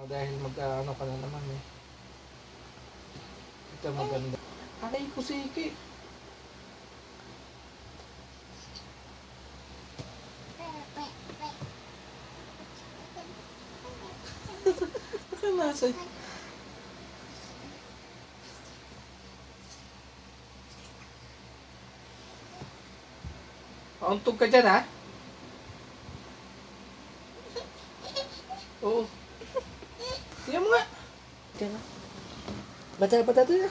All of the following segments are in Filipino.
Dahil mag-ano ka na naman eh. Ito maganda. Aray ko siki. Baka nasa... Pauntog ka dyan, ha? Oo. Tingnan mo nga. Tingnan mo. Bata ito na.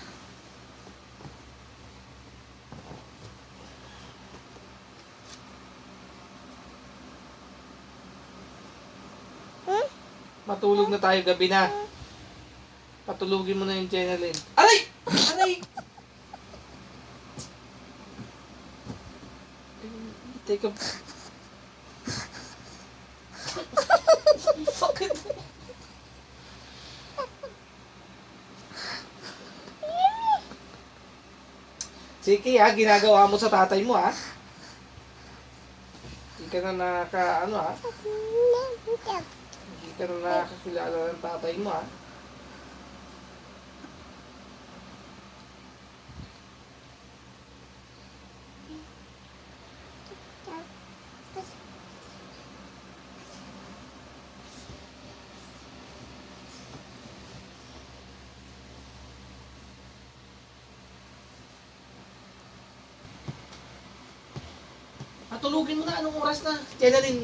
Matulog na tayo, gabi na. Patulugin mo na yung Jenalyn. Aray! Aray! Teka. Sakit. Sige ha, ginagawa mo sa tatay mo ha. Hindi ka na ano ha. Hindi ka na nakakilala ng tatay mo ha. Patulugin mo na, anong oras na? Jenalyn.